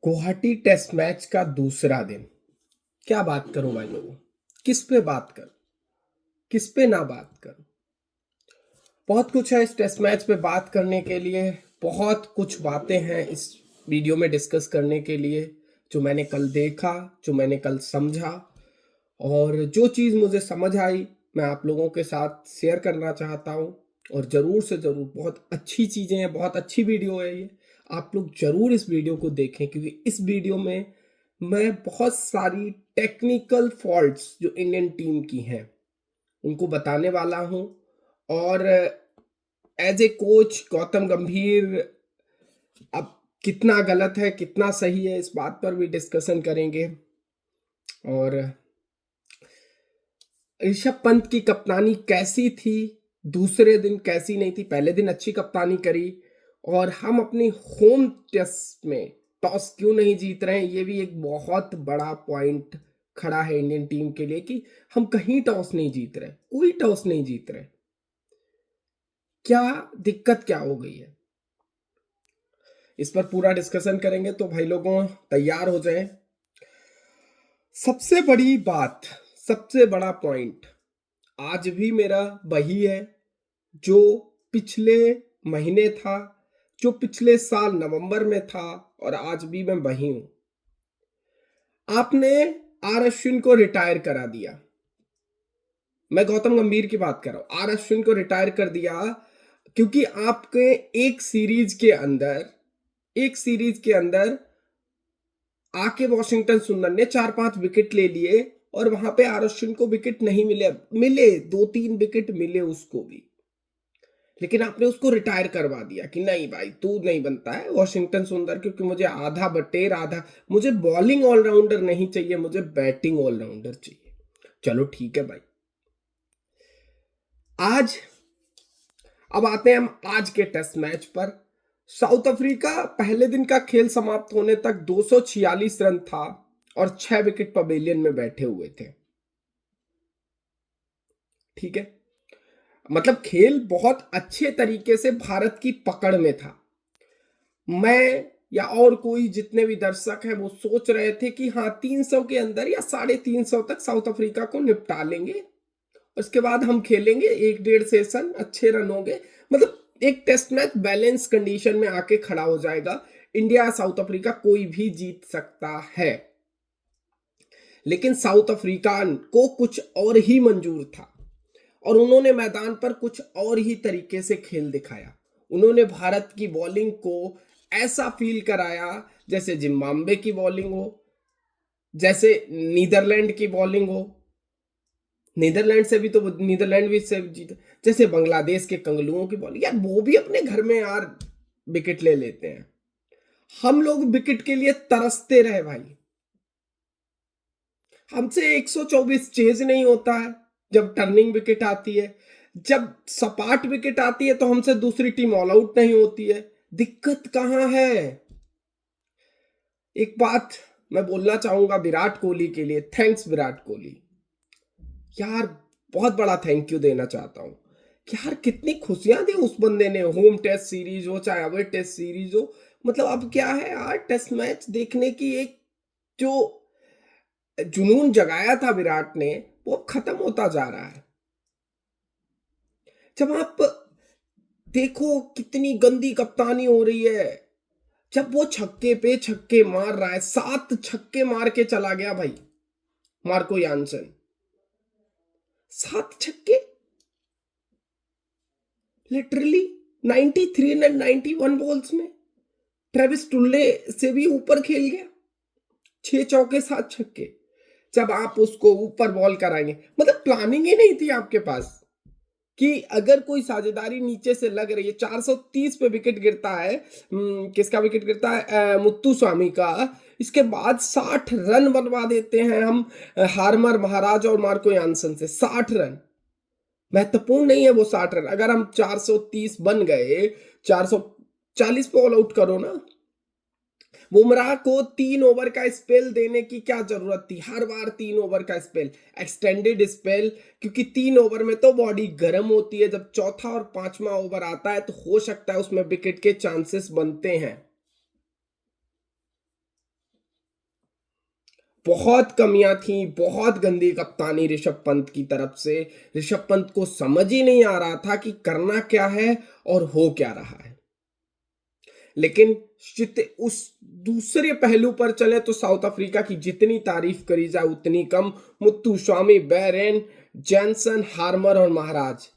Guwahati test match का दूसरा दिन। क्या बात करूं भाई लोगों, किस पे बात करूं, किस पे ना बात करूं। बहुत कुछ है इस टेस्ट मैच पे बात करने के लिए। बहुत कुछ बातें हैं इस वीडियो में डिस्कस करने के लिए। जो मैंने कल देखा, जो मैंने कल समझा और जो चीज़ मुझे समझ आई, मैं आप लोगों के साथ शेयर करना चाहता हूँ। और ज़रूर से ज़रूर, बहुत अच्छी चीज़ें हैं, बहुत अच्छी वीडियो है ये। आप लोग ज़रूर इस वीडियो को देखें क्योंकि इस वीडियो में मैं बहुत सारी टेक्निकल फॉल्ट्स जो इंडियन टीम की हैं उनको बताने वाला हूँ। और एज ए कोच गौतम गंभीर अब कितना गलत है कितना सही है इस बात पर भी डिस्कशन करेंगे। और ऋषभ पंत की कप्तानी कैसी थी, दूसरे दिन कैसी नहीं थी, पहले दिन अच्छी कप्तानी करी। और हम अपनी होम टेस्ट में टॉस क्यों नहीं जीत रहे हैं, ये भी एक बहुत बड़ा पॉइंट खड़ा है इंडियन टीम के लिए कि हम कहीं टॉस नहीं जीत रहे, कोई टॉस नहीं जीत रहे। क्या दिक्कत क्या हो गई है, इस पर पूरा डिस्कशन करेंगे। तो भाई लोगों तैयार हो जाएं। सबसे बड़ी बात, सबसे बड़ा पॉइंट आज भी मेरा वही है जो पिछले महीने था, जो पिछले साल नवंबर में था और आज भी मैं वही हूं। आपने आर अश्विन को रिटायर करा दिया। मैं गौतम गंभीर की बात कर रहा हूं। आर अश्विन को रिटायर कर दिया क्योंकि आपके एक सीरीज के अंदर आके वॉशिंगटन सुंदर ने 4-5 विकेट ले लिए और वहां पे आर अश्विन को विकेट नहीं मिले 2-3 विकेट मिले उसको भी। लेकिन आपने उसको रिटायर करवा दिया कि नहीं भाई तू नहीं बनता है वॉशिंगटन सुंदर, क्योंकि मुझे आधा बटेर आधा, मुझे बॉलिंग ऑलराउंडर नहीं चाहिए, मुझे बैटिंग ऑलराउंडर चाहिए। चलो ठीक है भाई। आज अब आते हैं हम आज के टेस्ट मैच पर। साउथ अफ्रीका पहले दिन का खेल समाप्त होने तक 246 रन था और 6 विकेट पवेलियन में बैठे हुए थे। ठीक है, मतलब खेल बहुत अच्छे तरीके से भारत की पकड़ में था। मैं या और कोई जितने भी दर्शक हैं वो सोच रहे थे कि हाँ 300 के अंदर या 350 तक साउथ अफ्रीका को निपटा लेंगे, उसके बाद हम खेलेंगे 1-1.5 सेशन, अच्छे रन होंगे, मतलब एक टेस्ट मैच बैलेंस कंडीशन में आके खड़ा हो जाएगा। इंडिया साउथ अफ्रीका कोई भी जीत सकता है। लेकिन साउथ अफ्रीका को कुछ और ही मंजूर था और उन्होंने मैदान पर कुछ और ही तरीके से खेल दिखाया। उन्होंने भारत की बॉलिंग को ऐसा फील कराया जैसे जिम्बाब्वे की बॉलिंग हो, जैसे नीदरलैंड की बॉलिंग हो। नीदरलैंड से भी तो नीदरलैंड भी से जीते, जैसे बांग्लादेश के कंगलुओं की बॉलिंग। यार वो भी अपने घर में यार विकेट ले लेते हैं। हम लोग विकेट के लिए तरसते रहे भाई। हमसे 124 चेज नहीं होता है जब टर्निंग विकेट आती है, जब सपाट विकेट आती है तो हमसे दूसरी टीम ऑल आउट नहीं होती है। दिक्कत कहां है? एक बात मैं बोलना चाहूंगा विराट कोहली के लिए। थैंक्स विराट कोहली, यार बहुत बड़ा थैंक यू देना चाहता हूं कि यार कितनी खुशियां दी उस बंदे ने। होम टेस्ट सीरीज हो चाहे अवे टेस्ट सीरीज हो, मतलब अब क्या है यार, टेस्ट मैच देखने की एक जो जुनून जगाया था विराट ने वो अब खत्म होता जा रहा है। जब आप देखो कितनी गंदी कप्तानी हो रही है, जब वो छक्के पे छक्के मार रहा है, 7 छक्के मार के चला गया भाई मार्को यानसन। 7 छक्के, लिटरली 93 एंड 91 बॉल्स में ट्रेविस टुल्ले से भी ऊपर खेल गया। 6 चौके 7 छक्के। जब आप उसको ऊपर बॉल कराएंगे, मतलब प्लानिंग ही नहीं थी आपके पास कि अगर कोई साझेदारी नीचे से लग रही है। 430 पे विकेट गिरता है, किसका विकेट गिरता है? मुत्तु स्वामी का। इसके बाद 60 रन बनवा देते हैं हम हार्मर महाराज और मार्को यानसन से। 60 रन महत्वपूर्ण नहीं है वो 60 रन। अगर हम 430 बन गए, 440 पे ऑल आउट करो ना। बुमराह को 3 ओवर का स्पेल देने की क्या जरूरत थी? हर बार 3 ओवर का स्पेल, एक्सटेंडेड स्पेल, क्योंकि 3 ओवर में तो बॉडी गर्म होती है। जब चौथा और पांचवा ओवर आता है तो हो सकता है उसमें विकेट के चांसेस बनते हैं। बहुत कमियां थी, बहुत गंदी कप्तानी ऋषभ पंत की तरफ से। ऋषभ पंत को समझ ही नहीं आ रहा था कि करना क्या है और हो क्या रहा है। लेकिन उस दूसरे पहलू पर चले तो साउथ अफ्रीका की जितनी तारीफ करी जाए उतनी कम। मुत्तुस्वामी, बेरेन, जैनसन, हार्मर और महाराज,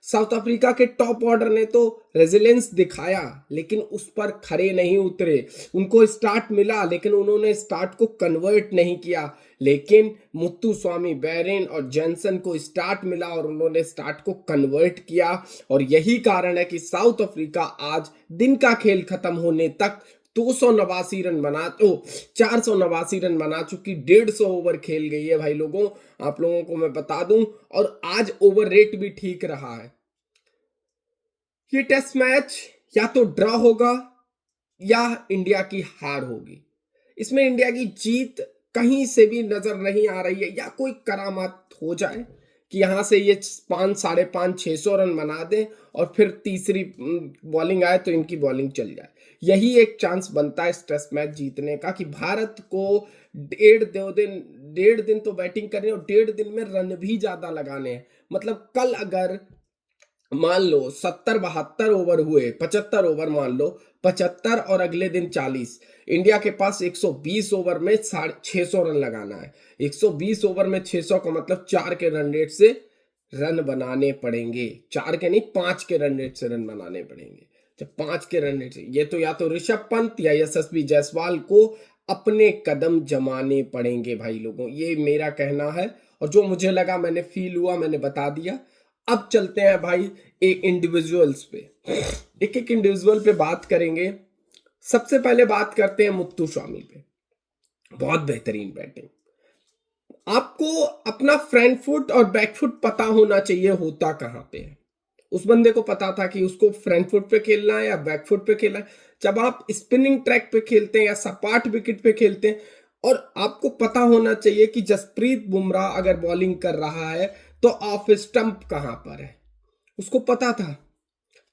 साउथ अफ्रीका के टॉप ऑर्डर ने तो रेजिलेंस दिखाया, लेकिन उस पर खरे नहीं उतरे। उनको स्टार्ट मिला लेकिन उन्होंने स्टार्ट को कन्वर्ट नहीं किया। लेकिन मुत्तुस्वामी, बेरेन और जैनसन को स्टार्ट मिला और उन्होंने स्टार्ट को कन्वर्ट किया। और यही कारण है कि साउथ अफ्रीका आज दिन का खेल खत्म होने तक 489 रन बना चुकी, 150 ओवर खेल गई है भाई लोगों। आप लोगों को मैं बता दूं, और आज ओवर रेट भी ठीक रहा है। ये टेस्ट मैच या तो ड्रॉ होगा या इंडिया की हार होगी। इसमें इंडिया की जीत कहीं से भी नजर नहीं आ रही है, या कोई करामात हो जाए कि यहां से ये 5, 5.5, 600 रन बना दें और फिर तीसरी बॉलिंग आए तो इनकी बॉलिंग चल जाए। यही एक चांस बनता है इस टेस्ट मैच जीतने का, कि भारत को 1.5 दिन तो बैटिंग करनी है और 1.5 दिन में रन भी ज्यादा लगाने हैं। मतलब कल अगर मान लो 70-72 ओवर हुए, 75 ओवर मान लो, 75 और अगले दिन 40, इंडिया के पास 120 ओवर में 650 रन लगाना है। 120 ओवर में 600 का मतलब 4 के रन रेट से रन बनाने पड़ेंगे। 4 के नहीं, 5 के रन रेट से रन बनाने पड़ेंगे। जब 5 के रन रेट से, ये तो या तो ऋषभ पंत या यशस्वी जायसवाल को अपने कदम जमाने पड़ेंगे भाई लोगों, ये मेरा कहना है। और जो मुझे लगा, मैंने फील हुआ, मैंने बता दिया। अब चलते हैं भाई एक इंडिविजुअल्स पे, एक एक इंडिविजुअल पे बात करेंगे। सबसे पहले बात करते हैं मुत्तुस्वामी पे। बहुत बेहतरीन बैटिंग। आपको अपना फ्रंट फुट और बैक फुट पता होना चाहिए होता कहां पे है। उस बंदे को पता था कि उसको फ्रंट फुट पे खेलना है या बैक फुट पे खेलना है। जब आप स्पिनिंग ट्रैक पे खेलते हैं या सपाट विकेट पे खेलते हैं, और आपको पता होना चाहिए कि जसप्रीत बुमराह अगर बॉलिंग कर रहा है तो ऑफ स्टंप कहां पर है, उसको पता था।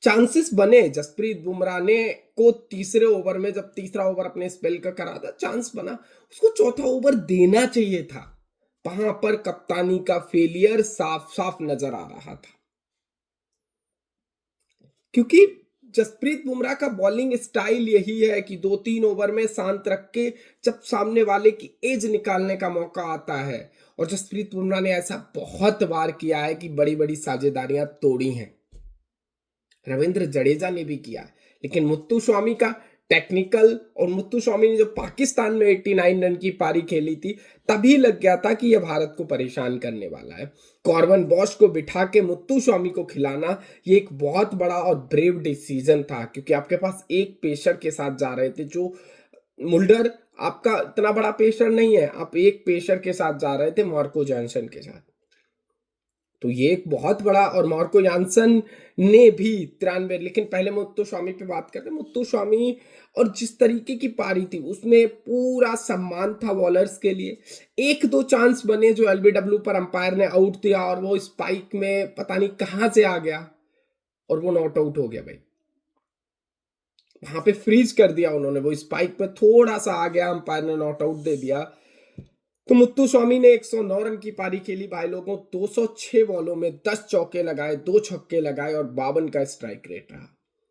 चांसेस बने जसप्रीत बुमराह ने को तीसरे ओवर में, जब तीसरा ओवर अपने स्पेल का करा था, चांस बना, उसको चौथा ओवर देना चाहिए था। वहां पर कप्तानी का फेलियर साफ साफ नजर आ रहा था, क्योंकि जसप्रीत बुमराह का बॉलिंग स्टाइल यही है कि 2-3 ओवर में शांत रख के जब सामने वाले की एज निकालने का मौका आता है, और जसप्रीत बुमराह ने ऐसा बहुत बार किया है कि बड़ी बड़ी साझेदारियां तोड़ी हैं। रविंद्र जडेजा ने भी किया है। लेकिन मुत्तुस्वामी का टेक्निकल, और मुत्तुस्वामी ने जो पाकिस्तान में 89 रन की पारी खेली थी, तभी लग गया था कि यह भारत को परेशान करने वाला है। कॉर्बन बॉश को बिठा के मुत्तुस्वामी को खिलाना, ये एक बहुत बड़ा और ब्रेव डिसीजन था, क्योंकि आपके पास एक पेसर के साथ जा रहे थे। जो मुल्डर आपका इतना बड़ा पेसर नहीं है, आप एक पेसर के साथ जा रहे थे, मार्को जॉनसन के साथ। तो ये एक बहुत बड़ा, और मार्को यानसन ने भी 93। लेकिन पहले मुत्तुस्वामी पे बात करते हैं। मुत्तुस्वामी और जिस तरीके की पारी थी उसमें पूरा सम्मान था बॉलर्स के लिए। एक दो चांस बने जो एलबीडब्ल्यू पर अंपायर ने आउट दिया, और वो स्पाइक में पता नहीं कहां से आ गया और वो नॉट आउट हो गया भाई। वहां पे फ्रीज कर दिया उन्होंने, वो स्पाइक पे थोड़ा सा आ गया, अंपायर ने नॉट आउट दे दिया। तो मुत्तुस्वामी ने 109 रन की पारी खेली भाई लोगों। 206 बॉलों में 10 चौके लगाए, 2 छक्के लगाए और 52 का स्ट्राइक रेट रहा।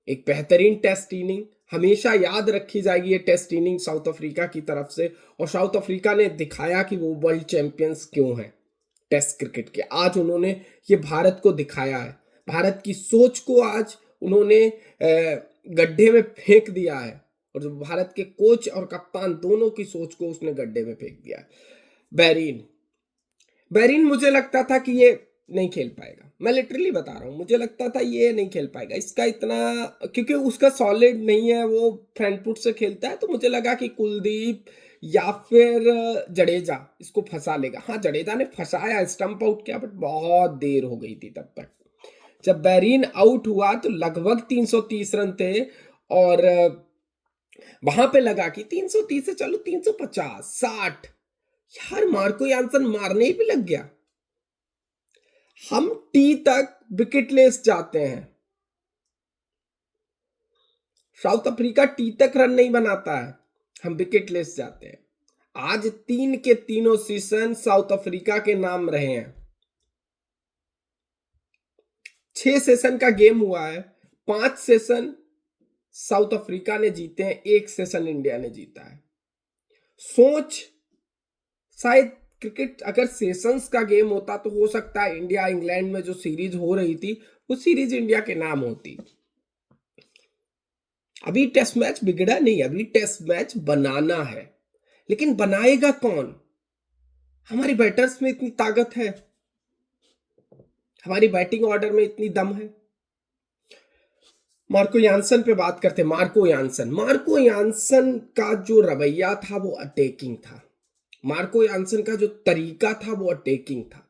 एक बेहतरीन टेस्ट इनिंग, हमेशा याद रखी जाएगी ये टेस्ट इनिंग साउथ अफ्रीका की तरफ से। और साउथ अफ्रीका ने दिखाया कि वो वर्ल्ड चैंपियंस क्यों है टेस्ट क्रिकेट के। आज उन्होंने ये भारत को दिखाया है। भारत की सोच को आज उन्होंने गड्ढे में फेंक दिया है, और जो भारत के कोच और कप्तान दोनों की सोच को उसने गड्ढे में फेंक दिया है। बेरिन बेरिन मुझे लगता था कि ये नहीं खेल पाएगा। मैं लिटरली बता रहा हूँ, मुझे लगता था ये नहीं खेल पाएगा। इसका इतना, क्योंकि उसका सॉलिड नहीं है, वो फ्रंट फुट से खेलता है। तो मुझे लगा कि कुलदीप या फिर जडेजा इसको फंसा लेगा। हाँ, जडेजा ने फंसाया, स्टंप आउट किया, बट बहुत देर हो गई थी तब तक। जब बेरिन आउट हुआ तो लगभग 330 रन थे, और वहां पे लगा कि 330 से चलो 350, 60, यार मार्को यानसन मारने ही पे लग गया। हम टी तक विकेटलेस जाते हैं, साउथ अफ्रीका टी तक रन नहीं बनाता है, हम विकेटलेस जाते हैं। आज 3 के तीनों सेशन साउथ अफ्रीका के नाम रहे हैं। 6 सेशन का गेम हुआ है, 5 सेशन साउथ अफ्रीका ने जीते हैं, 1 सेशन इंडिया ने जीता है। सोच, शायद क्रिकेट अगर सेशंस का गेम होता तो हो सकता है इंडिया इंग्लैंड में जो सीरीज हो रही थी वो सीरीज इंडिया के नाम होती। अभी टेस्ट मैच बिगड़ा नहीं, अभी टेस्ट मैच बनाना है, लेकिन बनाएगा कौन? हमारी बैटर्स में इतनी ताकत है, हमारी बैटिंग ऑर्डर में इतनी दम है। मार्को यानसन पे बात करते हैं। मार्को यानसन का जो रवैया था वो अटैकिंग था। मार्को यानसन का जो तरीका था वो अटैकिंग था।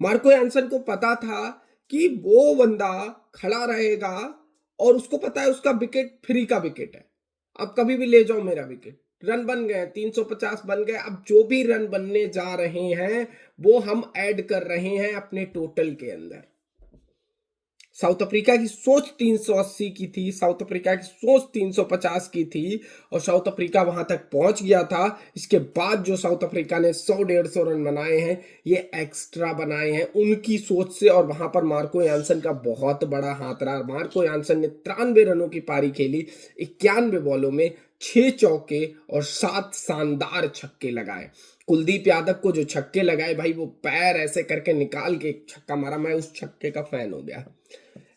मार्को यानसन को पता था कि वो बंदा खड़ा रहेगा और उसको पता है उसका विकेट फ्री का विकेट है, अब कभी भी ले जाओ मेरा विकेट। रन बन गए, 350 बन गए, अब जो भी रन बनने जा रहे हैं वो हम ऐड कर रहे हैं अपने टोटल के अंदर। साउथ अफ्रीका की सोच 380 की थी, साउथ अफ्रीका की सोच 350 की थी, और साउथ अफ्रीका वहां तक पहुंच गया था। इसके बाद जो साउथ अफ्रीका ने 100-150 रन बनाए हैं ये एक्स्ट्रा बनाए हैं उनकी सोच से, और वहां पर मार्को यानसन का बहुत बड़ा हाथ रहा। मार्को यानसन ने 93 रनों की पारी खेली, 91 बॉलों में 6 चौके और 7 शानदार छक्के लगाए। कुलदीप यादव को जो छक्के लगाए भाई, वो पैर ऐसे करके निकाल के एक छक्का मारा, मैं उस छक्के का फैन हो गया।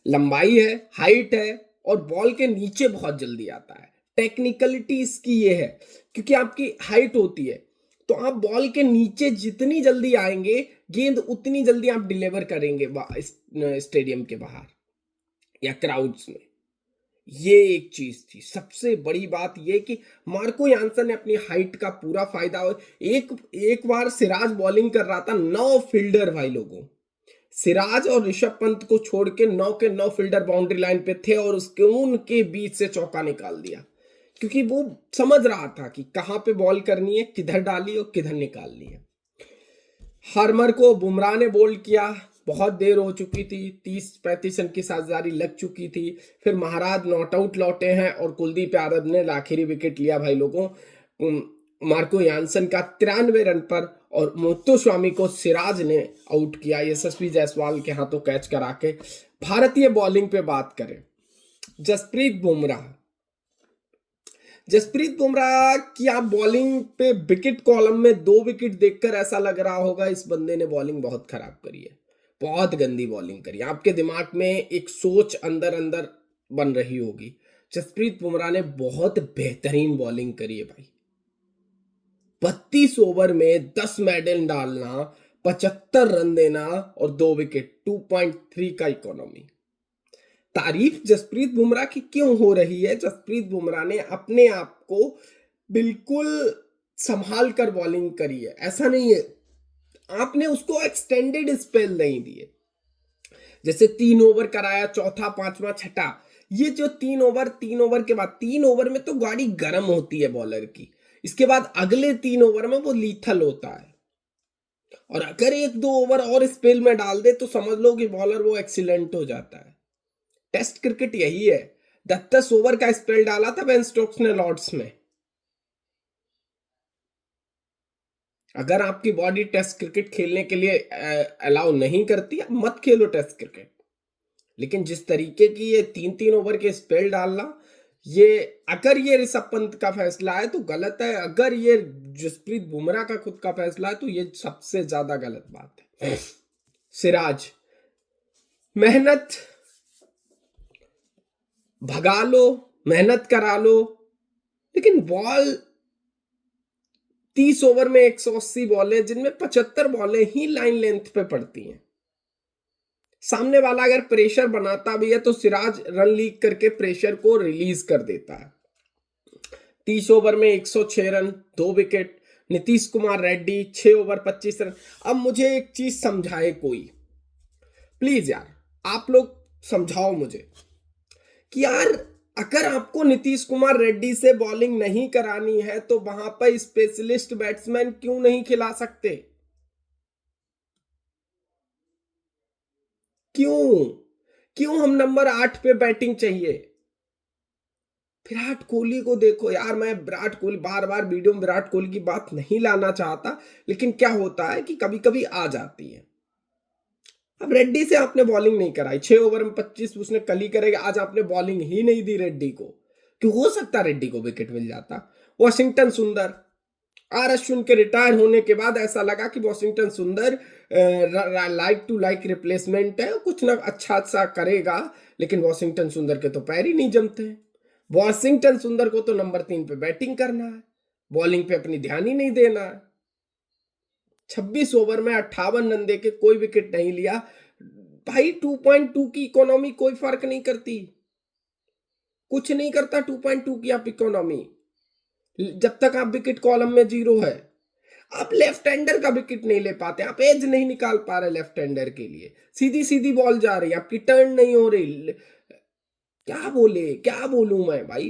लंबाई है, हाइट है, और बॉल के नीचे बहुत जल्दी आता है। टेक्निकलिटी इसकी ये है, क्योंकि आपकी हाइट होती है तो आप बॉल के नीचे जितनी जल्दी आएंगे गेंद उतनी जल्दी आप डिलीवर करेंगे स्टेडियम के बाहर या क्राउड्स में। ये एक चीज थी सबसे बड़ी बात, ये कि मार्को यानसन ने अपनी हाइट का पूरा फायदा। एक एक बार सिराज बॉलिंग कर रहा था, 9 फील्डर भाई लोगों, सिराज और ऋषभ पंत को छोड़ के 9 के 9 फील्डर बाउंड्री लाइन पे थे, और उसके उनके बीच से चौका निकाल दिया, क्योंकि वो समझ रहा था कि कहां पे बॉल करनी है, किधर डाली और किधर निकालनी है। हार्मर को बुमराह ने बोल्ड किया, बहुत देर हो चुकी थी, 30-35 रन की साझेदारी लग चुकी थी। फिर महाराज नॉट आउट लौटे हैं और कुलदीप यादव ने आखिरी विकेट लिया भाई लोगों मार्को यानसन का 93 रन पर, और मुत्तुस्वामी को सिराज ने आउट किया यशस्वी जायसवाल के हाथों कैच करा के। भारतीय बॉलिंग पे बात करें, जसप्रीत बुमराह की आप बॉलिंग पे विकेट कॉलम में 2 विकेट देखकर ऐसा लग रहा होगा इस बंदे ने बॉलिंग बहुत खराब करी है, बहुत गंदी बॉलिंग करी। आपके दिमाग में एक सोच अंदर अंदर बन रही होगी, जसप्रीत बुमराह ने बहुत बेहतरीन बॉलिंग करी है भाई। 32 ओवर में 10 मेडल डालना, 75 रन देना और 2 विकेट, 2.3 का इकोनॉमी। तारीफ जसप्रीत बुमराह की क्यों हो रही है? जसप्रीत बुमराह ने अपने आप को बिल्कुल संभाल कर बॉलिंग करी है, ऐसा नहीं है आपने उसको एक्सटेंडेड स्पेल नहीं दिए। जैसे 3 ओवर कराया, चौथा, पांचवा, छठा, ये जो 3 ओवर के बाद 3 ओवर में तो गाड़ी गर्म होती है बॉलर की, इसके बाद अगले 3 ओवर में वो लीथल होता है, और अगर 1-2 ओवर और स्पेल में डाल दे तो समझ लो कि बॉलर वो एक्सीलेंट हो जाता है। टेस्ट क्रिकेट यही है। 10-10 ओवर का स्पेल डाला था बेन स्टोक्स ने लॉर्ड्स में। अगर आपकी बॉडी टेस्ट क्रिकेट खेलने के लिए अलाउ नहीं करती, मत खेलो टेस्ट क्रिकेट। लेकिन जिस तरीके की ये 3-3 ओवर के स्पेल डालना, ये अगर ये ऋषभ पंत का फैसला है तो गलत है, अगर ये जसप्रीत बुमराह का खुद का फैसला है तो ये सबसे ज्यादा गलत बात है। सिराज, मेहनत भगा लो, मेहनत करा लो, लेकिन बॉल 30 ओवर में 180 बॉलें, जिनमें 75 बॉलें ही लाइन लेंथ पे पड़ती हैं। सामने वाला अगर प्रेशर बनाता भी है तो सिराज रन लीक करके प्रेशर को रिलीज कर देता है। 30 ओवर में 106 run, 2 wicket. Nitish Kumar Reddy 6 over 25 run. अब मुझे एक चीज समझाए कोई, प्लीज यार, आप लोग समझाओ मुझे कि यार अगर आपको नीतीश कुमार रेड्डी से बॉलिंग नहीं करानी है तो वहां पर स्पेशलिस्ट बैट्समैन क्यों नहीं खिला सकते? क्यों क्यों हम नंबर 8 पे बैटिंग चाहिए? विराट कोहली को देखो यार, मैं विराट कोहली बार बार वीडियो में विराट कोहली की बात नहीं लाना चाहता, लेकिन क्या होता है कि कभी कभी आ जाती है। अब रेड्डी से आपने बॉलिंग नहीं कराई, 6 ओवर में 25 उसने कल ही करेगा, आज आपने बॉलिंग ही नहीं दी रेड्डी को, कि हो सकता रेड्डी को विकेट मिल जाता। वॉशिंगटन सुंदर, आर अश्विन के रिटायर होने के बाद ऐसा लगा कि वॉशिंगटन सुंदर लाइक टू लाइक रिप्लेसमेंट है, कुछ ना अच्छा सा करेगा, लेकिन वॉशिंगटन सुंदर के तो पैर ही नहीं जमते हैं। वॉशिंगटन सुंदर को तो नंबर 3 पे बैटिंग करना है, बॉलिंग पे अपनी ध्यान ही नहीं देना है। 26 ओवर में 58 रन देके कोई विकेट नहीं लिया। भाई 2.2 की इकोनॉमी कोई फर्क नहीं करती, कुछ नहीं करता 2.2 की आप इकोनॉमी, जब तक आप विकेट कॉलम में 0 है। आप लेफ्ट हैंडर का विकेट नहीं ले पाते, आप एज नहीं निकाल पा रहे लेफ्ट हैंडर के लिए, सीधी सीधी बॉल जा रही है, आपकी टर्न नहीं हो रही। क्या बोलूं मैं भाई।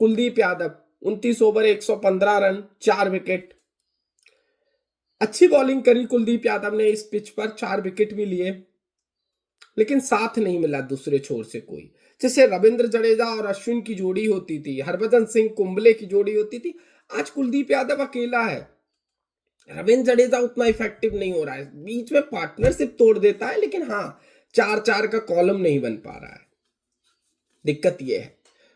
Kuldeep Yadav 29 over 115 run 4 wicket, अच्छी बॉलिंग करी कुलदीप यादव ने इस पिच पर, 4 विकेट भी लिए, लेकिन साथ नहीं मिला दूसरे छोर से कोई। जैसे रविंद्र जडेजा और अश्विन की जोड़ी होती थी, हरभजन सिंह कुंबले की जोड़ी होती थी, आज कुलदीप यादव अकेला है। रविंद्र जडेजा उतना इफेक्टिव नहीं हो रहा है, बीच में पार्टनरशिप तोड़ देता है, लेकिन हाँ 4-4 का कॉलम नहीं बन पा रहा है, दिक्कत यह है।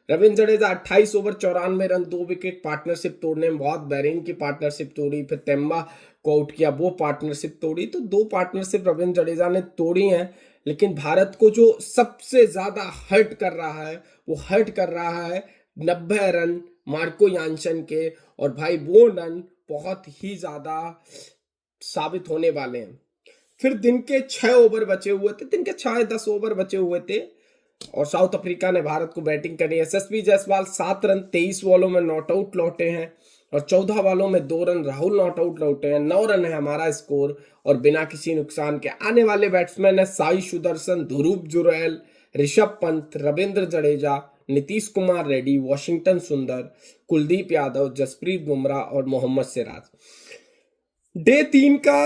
Ravindra Jadeja 28 over 94 run 2 wicket, partnership तोड़ने में बहुत, बैरिंग की पार्टनरशिप तोड़ी, फिर तेम्बा को आउट किया, वो पार्टनरशिप तोड़ी, तो 2 पार्टनरशिप रविंद्र जडेजा ने तोड़ी हैं। लेकिन भारत को जो सबसे ज्यादा हर्ट कर रहा है, वो हर्ट कर रहा है 90 रन मार्को यानसन के, और भाई वो रन बहुत ही ज्यादा साबित होने वाले हैं। फिर दिन के 6 ओवर बचे हुए थे, दिन के 6-10 ओवर बचे हुए थे, और साउथ अफ्रीका ने भारत को बैटिंग करनी है। यशस्वी जायसवाल 7 रन 23 बॉलों में नॉट आउट लौटे हैं, और 14 बॉलों में 2 रन राहुल नॉट आउट लौटे हैं। 9 रन है हमारा स्कोर, और बिना किसी नुकसान के आने वाले बैट्समैन है साई सुदर्शन, ध्रुव जुरैल, ऋषभ पंत, रविंद्र जडेजा, नीतीश कुमार रेड्डी, वॉशिंगटन सुंदर, कुलदीप यादव, जसप्रीत बुमराह और मोहम्मद सिराज। डे 3 का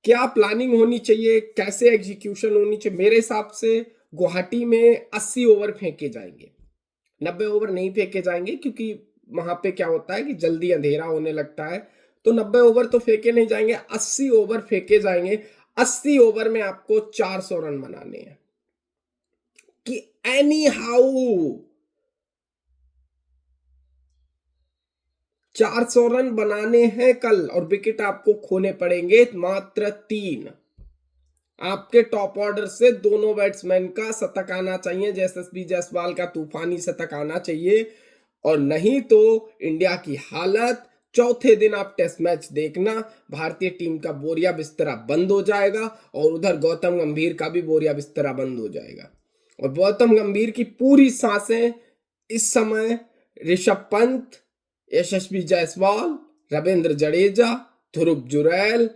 क्या प्लानिंग होनी चाहिए, कैसे एग्जीक्यूशन होनी चाहिए? मेरे हिसाब से गुवाहाटी में 80 ओवर फेंके जाएंगे, 90 ओवर नहीं फेंके जाएंगे, क्योंकि वहां पे क्या होता है कि जल्दी अंधेरा होने लगता है, तो 90 ओवर तो फेंके नहीं जाएंगे, 80 ओवर फेंके जाएंगे। 80 ओवर में आपको 400 रन बनाने हैं, कि एनी हाउ 400 रन बनाने हैं कल, और विकेट आपको खोने पड़ेंगे मात्र 3। आपके टॉप ऑर्डर से दोनों बैट्समैन का शतक आना चाहिए, यशस्वी जायसवाल का तूफानी शतक आना चाहिए, और नहीं तो इंडिया की हालत, चौथे दिन आप टेस्ट मैच देखना, भारतीय टीम का बोरिया बिस्तरा बंद हो जाएगा, और उधर गौतम गंभीर का भी बोरिया बिस्तरा बंद हो जाएगा। और गौतम गंभीर की पूरी सांसें इस समय ऋषभ पंत, यशस्वी जायसवाल, रविंद्र जडेजा, ध्रुव जुरैल,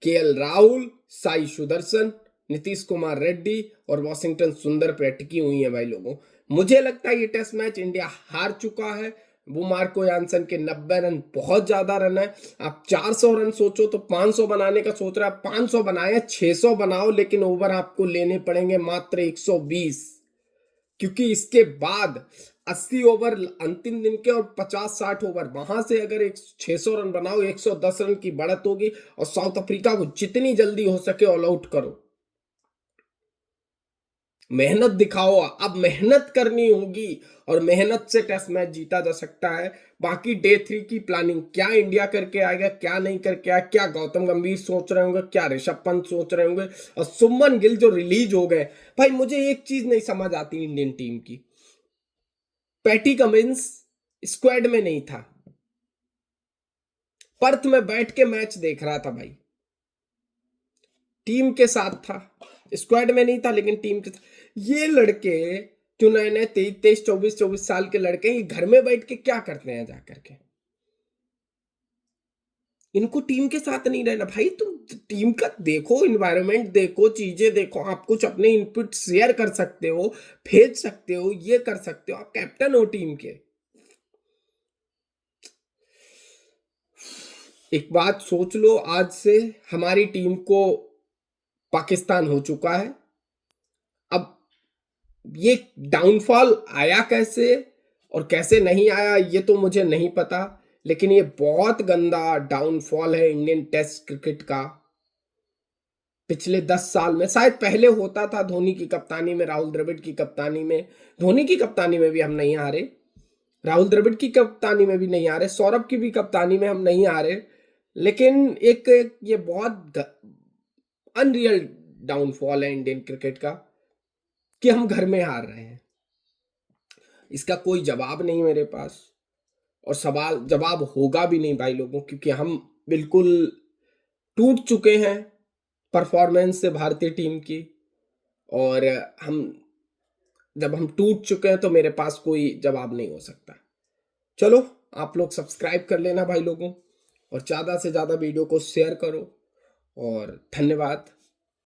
केएल राहुल, साई सुदर्शन, नीतीश कुमार रेड्डी और वॉशिंगटन सुंदर पे अटकी हुई है भाई लोगों। मुझे लगता है ये टेस्ट मैच इंडिया हार चुका है। वो मार्को यानसन के 90 रन बहुत ज्यादा रन है। आप 400 रन सोचो तो 500 बनाने का सोच रहा है, 500 बनाए 600 बनाओ, लेकिन ओवर आपको लेने पड़ेंगे मात्र 120, क्योंकि इसके बाद 80 ओवर अंतिम दिन के और 50-60 ओवर वहां से अगर 600 रन बनाओ, 110 रन की बढ़त होगी, और साउथ अफ्रीका को जितनी जल्दी हो सके ऑल आउट करो, मेहनत दिखाओ। अब मेहनत करनी होगी, और मेहनत से टेस्ट मैच जीता जा सकता है। बाकी डे 3 की प्लानिंग क्या इंडिया करके आएगा, क्या नहीं करके आएगा, क्या गौतम गंभीर सोच रहे होंगे, क्या ऋषभ पंत सोच रहे होंगे, और सुमन गिल जो रिलीज हो गए। भाई मुझे एक चीज नहीं समझ आती इंडियन टीम की, पैटी कमिंस स्क्वाड में नहीं था, पर्थ में बैठ के मैच देख रहा था भाई, टीम के साथ था, स्क्वाड में नहीं था लेकिन टीम के साथ। ये लड़के जो नए नए 23 24 साल के लड़के, ये घर में बैठ के क्या करते हैं जाकर के? इनको टीम के साथ नहीं रहना भाई, तुम टीम का देखो, इन्वायरमेंट देखो, चीजें देखो, आप कुछ अपने इनपुट शेयर कर सकते हो, भेज सकते हो, ये कर सकते हो, आप कैप्टन हो टीम के। एक बात सोच लो, आज से हमारी टीम को पाकिस्तान हो चुका है, अब ये डाउनफॉल आया कैसे और कैसे नहीं आया ये तो मुझे नहीं पता, लेकिन ये बहुत गंदा डाउनफॉल है इंडियन टेस्ट क्रिकेट का। पिछले 10 साल में शायद पहले होता था धोनी की कप्तानी में, राहुल द्रविड़ की कप्तानी में, धोनी की कप्तानी में भी हम नहीं हारे, राहुल द्रविड़ की कप्तानी में भी नहीं हारे, सौरभ की भी कप्तानी में हम नहीं हारे, लेकिन एक ये बहुत अनरियल डाउनफॉल है इंडियन क्रिकेट का कि हम घर में हार रहे हैं। इसका कोई जवाब नहीं मेरे पास, और सवाल जवाब होगा भी नहीं भाई लोगों, क्योंकि हम बिल्कुल टूट चुके हैं परफॉर्मेंस से भारतीय टीम की। और जब हम टूट चुके हैं तो मेरे पास कोई जवाब नहीं हो सकता। चलो, आप लोग सब्सक्राइब कर लेना भाई लोगों, और ज़्यादा से ज़्यादा वीडियो को शेयर करो, और धन्यवाद।